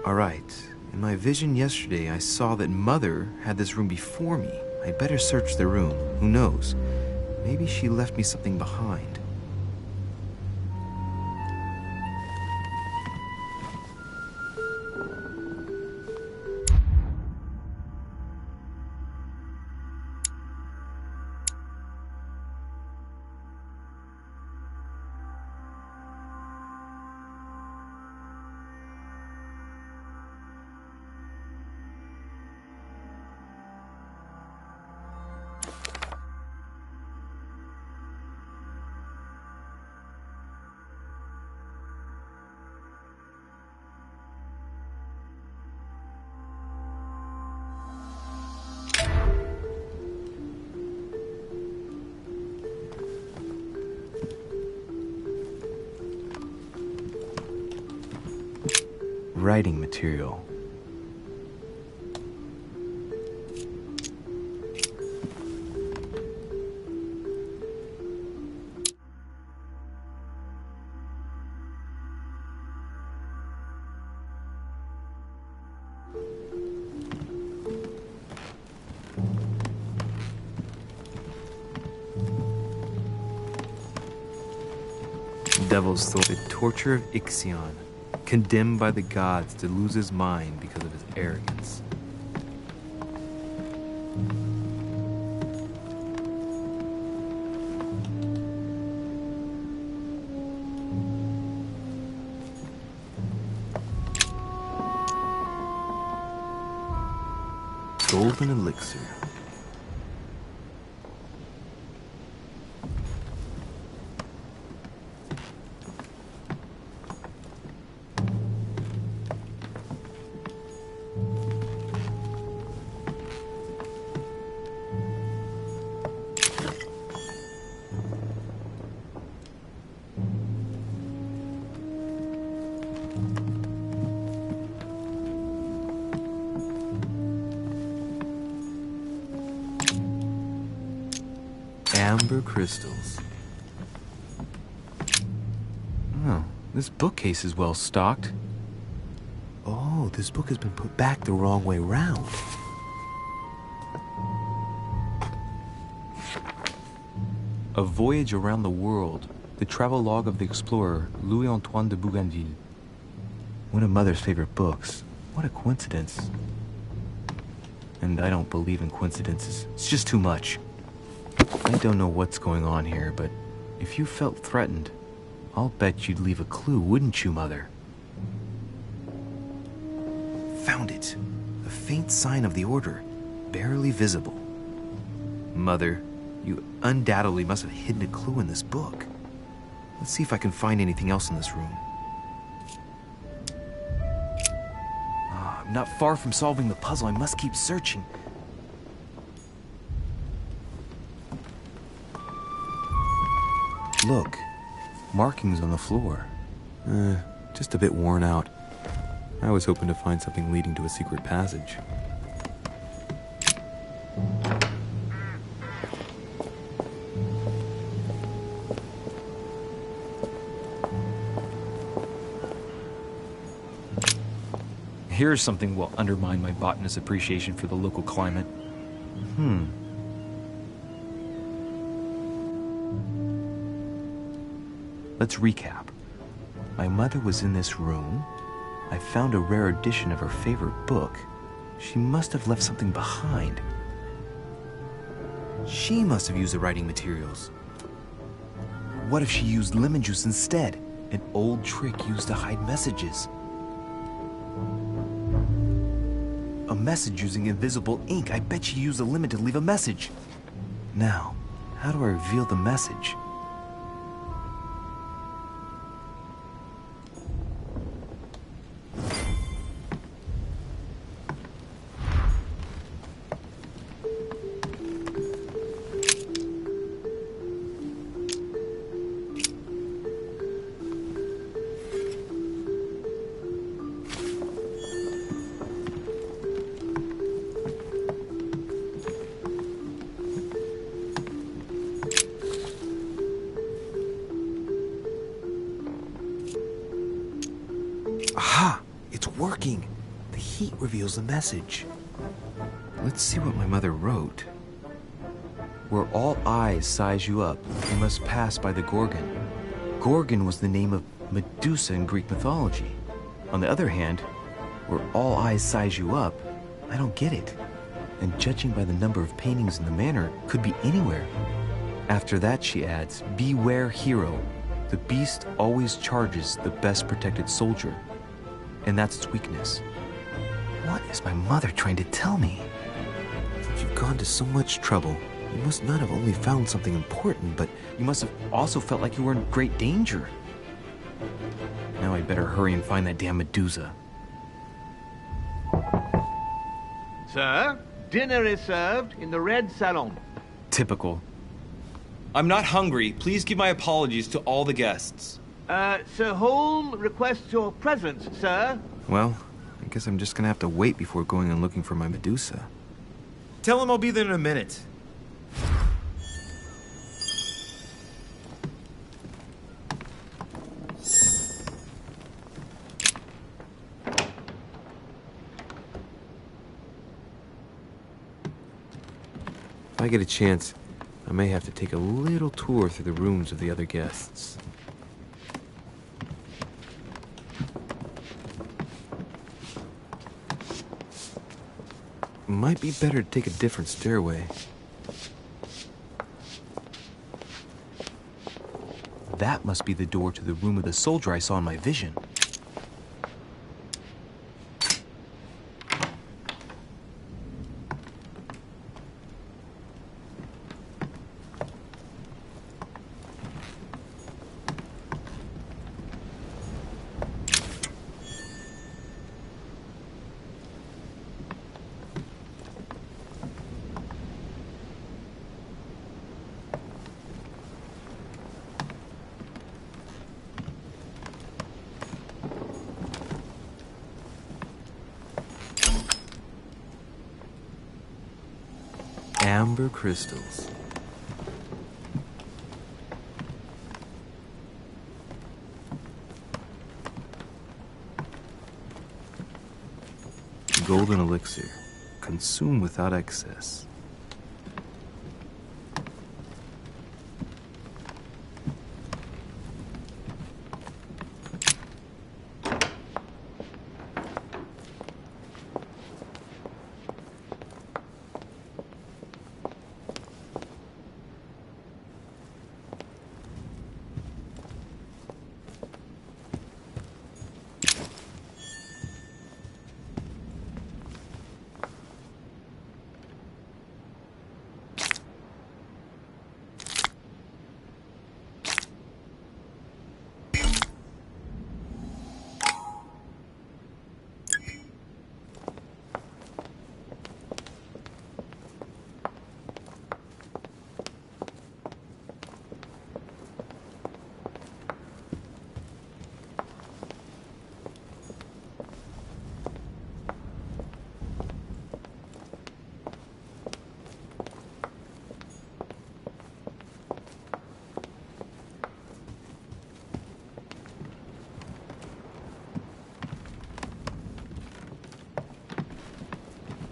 Alright. In my vision yesterday, I saw that Mother had this room before me. I'd better search the room. Who knows? Maybe she left me something behind. Writing material. Devil's Thorn, the torture of Ixion, condemned by the gods to lose his mind because of his arrogance. Golden elixir. Amber crystals. Oh, this bookcase is well stocked. Oh, this book has been put back the wrong way round. A Voyage Around the World, the travelogue of the explorer Louis-Antoine de Bougainville. One of Mother's favorite books. What a coincidence. And I don't believe in coincidences. It's just too much. I don't know what's going on here, but if you felt threatened, I'll bet you'd leave a clue, wouldn't you, Mother? Found it. A faint sign of the Order, barely visible. Mother, you undoubtedly must have hidden a clue in this book. Let's see if I can find anything else in this room. I'm not far from solving the puzzle. I must keep searching. Look, markings on the floor. Just a bit worn out. I was hoping to find something leading to a secret passage. Here's something will undermine my botanist's appreciation for the local climate. Let's recap. My mother was in this room. I found a rare edition of her favorite book. She must have left something behind. She must have used the writing materials. What if she used lemon juice instead? An old trick used to hide messages. A message using invisible ink. I bet she used a lemon to leave a message. Now, how do I reveal the message? Aha! It's working! The heat reveals the message. Let's see what my mother wrote. Where all eyes size you up, you must pass by the Gorgon. Gorgon was the name of Medusa in Greek mythology. On the other hand, where all eyes size you up, I don't get it. And judging by the number of paintings in the manor, it could be anywhere. After that, she adds, beware hero. The beast always charges the best protected soldier. And that's its weakness. What is my mother trying to tell me? If you've gone to so much trouble, you must not have only found something important, but you must have also felt like you were in great danger. Now I'd better hurry and find that damn Medusa. Sir, dinner is served in the red salon. Typical. I'm not hungry. Please give my apologies to all the guests. Sir Holm requests your presence, sir. Well, I guess I'm just gonna have to wait before going and looking for my Medusa. Tell him I'll be there in a minute. If I get a chance, I may have to take a little tour through the rooms of the other guests. Might be better to take a different stairway. That must be the door to the room of the soldier I saw in my vision. Amber crystals. Golden elixir. Consume without excess.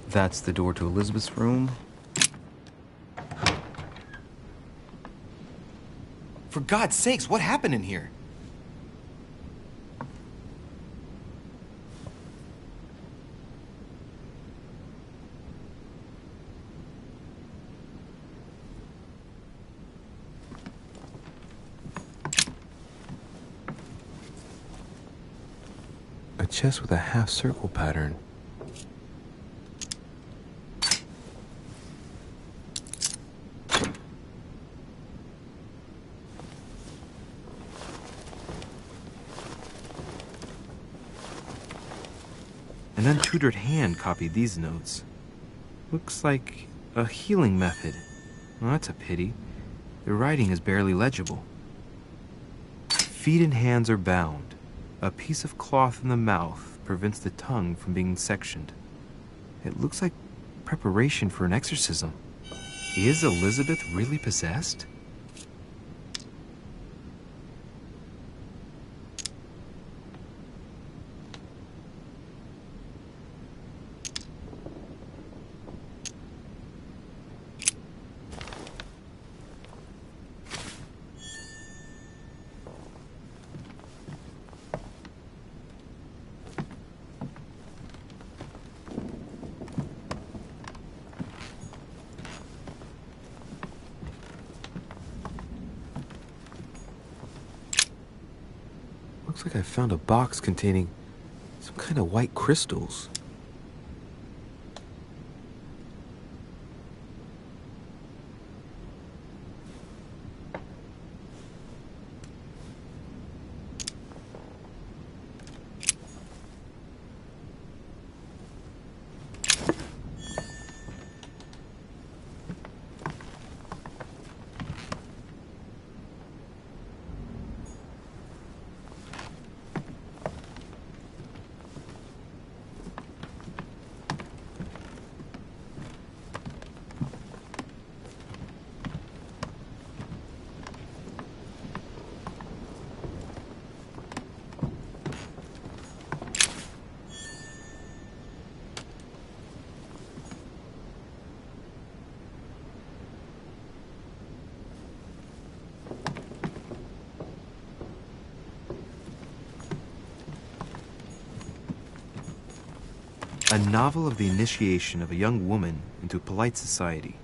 That's the door to Elizabeth's room. For God's sakes, what happened in here? A chest with a half-circle pattern. An untutored hand copied these notes. Looks like a healing method. Well, that's a pity. The writing is barely legible. Feet and hands are bound. A piece of cloth in the mouth prevents the tongue from being sectioned. It looks like preparation for an exorcism. Is Elizabeth really possessed? Looks like I found a box containing some kind of white crystals. A novel of the initiation of a young woman into polite society.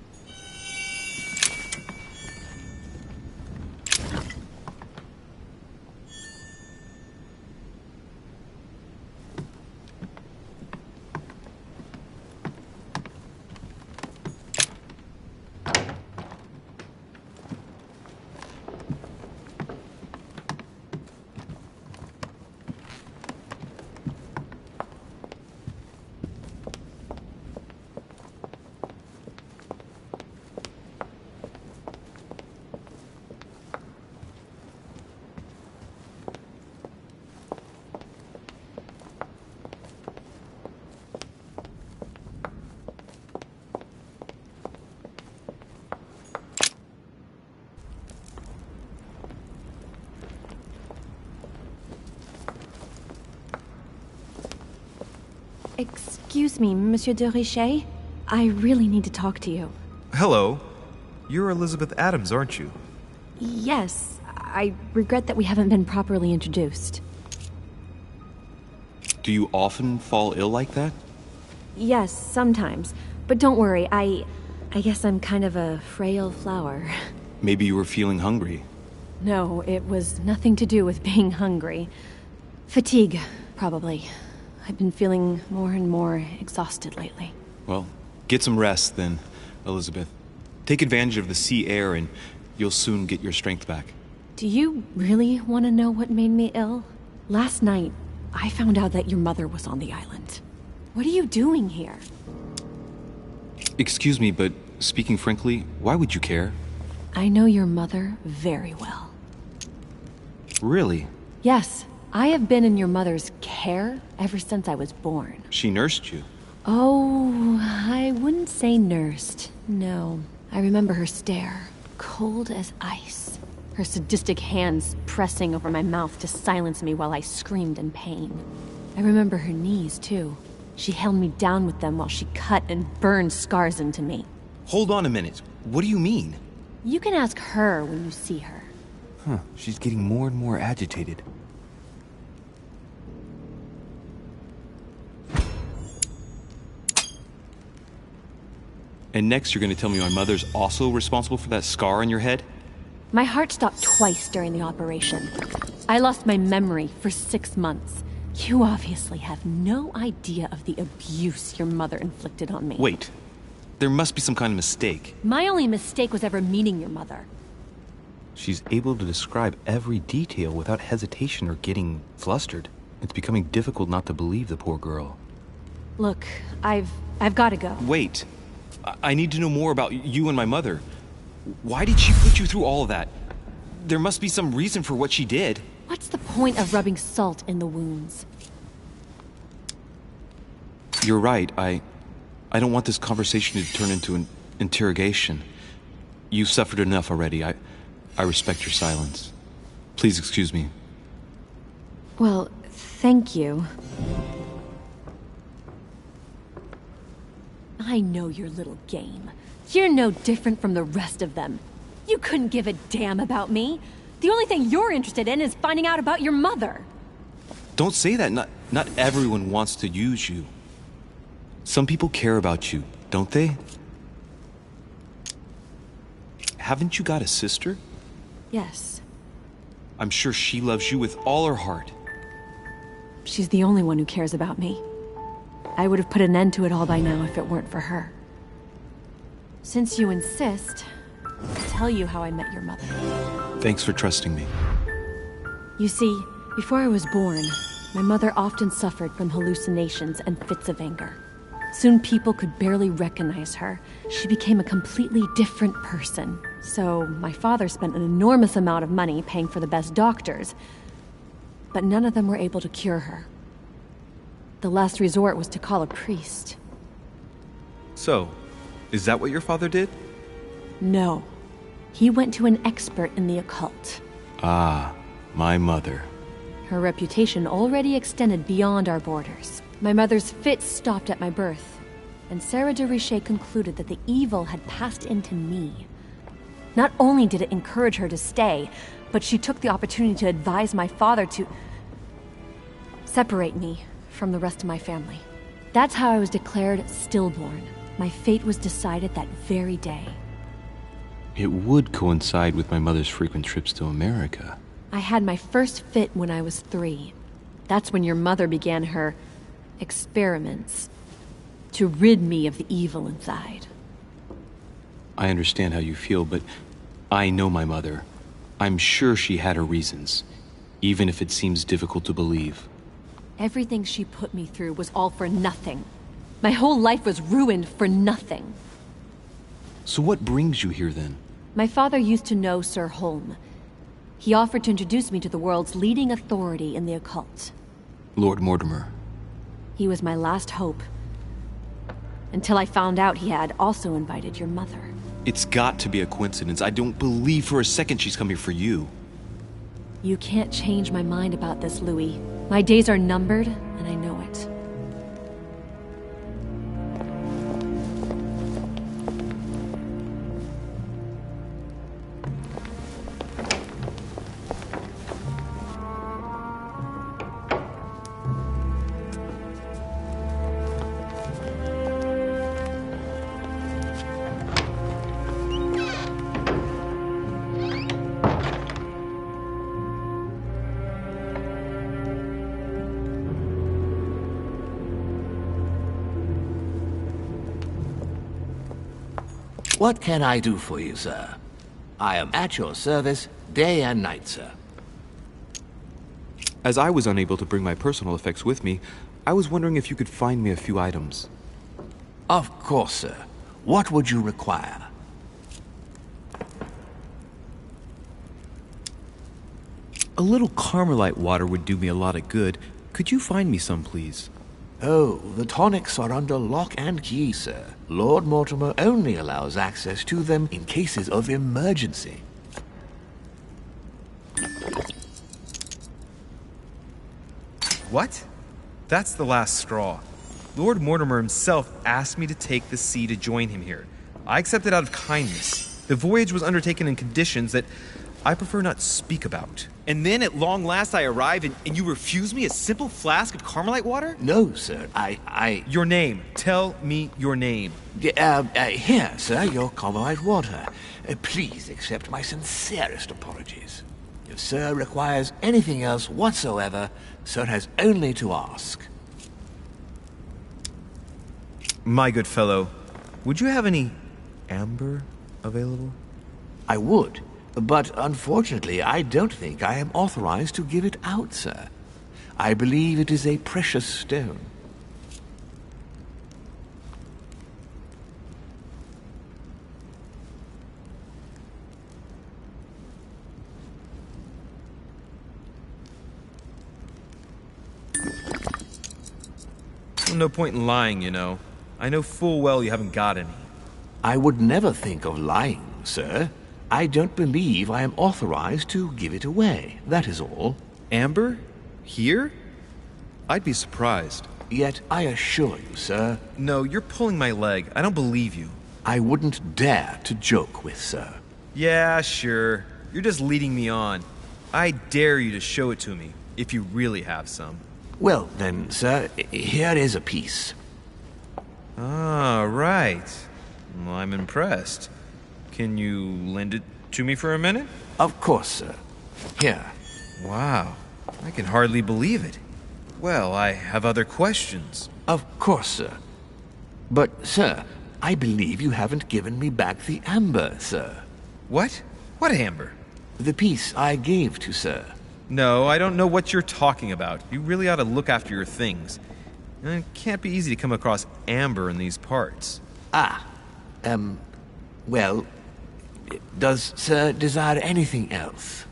Excuse me, Monsieur de Richet. I really need to talk to you. Hello. You're Elizabeth Adams, aren't you? Yes, I regret that we haven't been properly introduced. Do you often fall ill like that? Yes, sometimes. But don't worry, I guess I'm kind of a frail flower. Maybe you were feeling hungry. No, it was nothing to do with being hungry. Fatigue, probably. I've been feeling more and more exhausted lately. Well, get some rest then, Elizabeth. Take advantage of the sea air and you'll soon get your strength back. Do you really want to know what made me ill? Last night, I found out that your mother was on the island. What are you doing here? Excuse me, but speaking frankly, why would you care? I know your mother very well. Really? Yes, I have been in your mother's care ever since I was born. She nursed you? Oh, I wouldn't say nursed. No. I remember her stare, cold as ice. Her sadistic hands pressing over my mouth to silence me while I screamed in pain. I remember her knees, too. She held me down with them while she cut and burned scars into me. Hold on a minute. What do you mean? You can ask her when you see her. Huh, she's getting more and more agitated. And next you're gonna tell me my mother's also responsible for that scar on your head? My heart stopped twice during the operation. I lost my memory for 6 months. You obviously have no idea of the abuse your mother inflicted on me. Wait. There must be some kind of mistake. My only mistake was ever meeting your mother. She's able to describe every detail without hesitation or getting flustered. It's becoming difficult not to believe the poor girl. Look, I've got to go. Wait. I need to know more about you and my mother. Why did she put you through all of that? There must be some reason for what she did. What's the point of rubbing salt in the wounds? You're right. I don't want this conversation to turn into an interrogation. You've suffered enough already. I respect your silence. Please excuse me. Well, thank you. I know your little game. You're no different from the rest of them. You couldn't give a damn about me. The only thing you're interested in is finding out about your mother. Don't say that. Not everyone wants to use you. Some people care about you, don't they? Haven't you got a sister? Yes. I'm sure she loves you with all her heart. She's the only one who cares about me. I would have put an end to it all by now if it weren't for her. Since you insist, I'll tell you how I met your mother. Thanks for trusting me. You see, before I was born, my mother often suffered from hallucinations and fits of anger. Soon people could barely recognize her. She became a completely different person. So my father spent an enormous amount of money paying for the best doctors, but none of them were able to cure her. The last resort was to call a priest. So, is that what your father did? No. He went to an expert in the occult. Ah, my mother. Her reputation already extended beyond our borders. My mother's fits stopped at my birth, and Sarah de Richet concluded that the evil had passed into me. Not only did it encourage her to stay, but she took the opportunity to advise my father to separate me from the rest of my family. That's how I was declared stillborn. My fate was decided that very day. It would coincide with my mother's frequent trips to America. I had my first fit when I was 3. That's when your mother began her experiments to rid me of the evil inside. I understand how you feel, but I know my mother. I'm sure she had her reasons, even if it seems difficult to believe. Everything she put me through was all for nothing. My whole life was ruined for nothing. So what brings you here then? My father used to know Sir Holm. He offered to introduce me to the world's leading authority in the occult. Lord Mortimer. He was my last hope. Until I found out he had also invited your mother. It's got to be a coincidence. I don't believe for a second she's come here for you. You can't change my mind about this, Louis. My days are numbered, and I know it. What can I do for you, sir? I am at your service, day and night, sir. As I was unable to bring my personal effects with me, I was wondering if you could find me a few items. Of course, sir. What would you require? A little Carmelite water would do me a lot of good. Could you find me some, please? Oh, the tonics are under lock and key, sir. Lord Mortimer only allows access to them in cases of emergency. What? That's the last straw. Lord Mortimer himself asked me to take the sea to join him here. I accepted out of kindness. The voyage was undertaken in conditions that I prefer not speak about. And then at long last I arrive and you refuse me a simple flask of Carmelite water? No, sir. I... Your name. Tell me your name. Here, sir, your Carmelite water. Please accept my sincerest apologies. If sir requires anything else whatsoever, sir has only to ask. My good fellow, would you have any amber available? I would, but unfortunately I don't think I am authorized to give it out, sir. I believe it is a precious stone. No point in lying, you know. I know full well you haven't got any. I would never think of lying, sir. I don't believe I am authorized to give it away, that is all. Amber? Here? I'd be surprised. Yet I assure you, sir, No, you're pulling my leg. I don't believe you. I wouldn't dare to joke with sir. Yeah, sure. You're just leading me on. I dare you to show it to me, if you really have some. Well then, sir, here is a piece. Ah, right. Well, I'm impressed. Can you lend it to me for a minute? Of course, sir. Here. Wow. I can hardly believe it. Well, I have other questions. Of course, sir. But, sir, I believe you haven't given me back the amber, sir. What? What amber? The piece I gave to sir. No, I don't know what you're talking about. You really ought to look after your things. And it can't be easy to come across amber in these parts. Well, does sir desire anything else?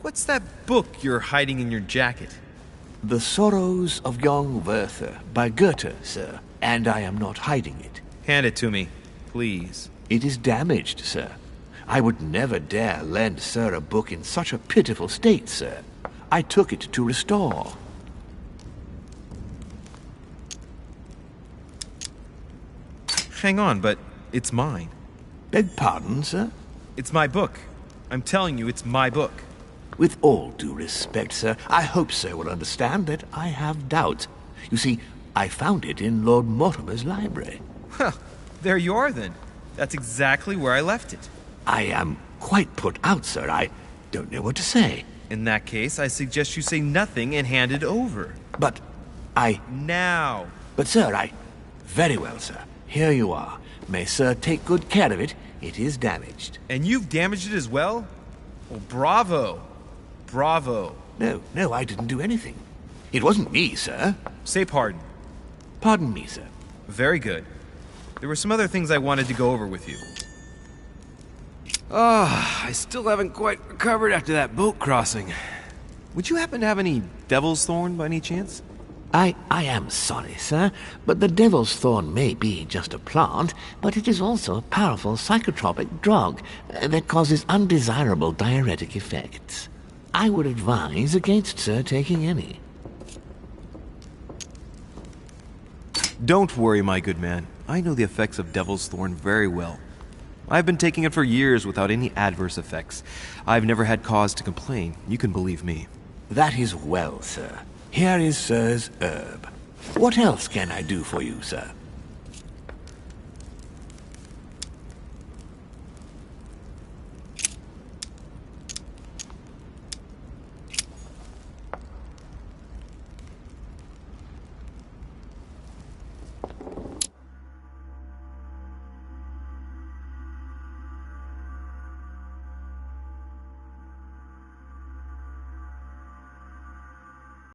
What's that book you're hiding in your jacket? The Sorrows of Young Werther by Goethe, sir, and I am not hiding it. Hand it to me, please. It is damaged, sir. I would never dare lend sir a book in such a pitiful state, sir. I took it to restore. Hang on, but it's mine. Beg pardon, sir? It's my book. I'm telling you, it's my book. With all due respect, sir, I hope sir will understand that I have doubts. You see, I found it in Lord Mortimer's library. Well, there you are then. That's exactly where I left it. I am quite put out, sir. I don't know what to say. In that case, I suggest you say nothing and hand it over. But Now! But, sir, Very well, sir. Here you are. May sir take good care of it. It is damaged. And you've damaged it as well? Well, bravo. Bravo. No, I didn't do anything. It wasn't me, sir. Say pardon. Pardon me, sir. Very good. There were some other things I wanted to go over with you. I still haven't quite recovered after that boat crossing. Would you happen to have any devil's thorn by any chance? I am sorry, sir, but the devil's thorn may be just a plant, but it is also a powerful psychotropic drug that causes undesirable diuretic effects. I would advise against sir taking any. Don't worry, my good man. I know the effects of devil's thorn very well. I've been taking it for years without any adverse effects. I've never had cause to complain. You can believe me. That is well, sir. Here is sir's herb. What else can I do for you, sir?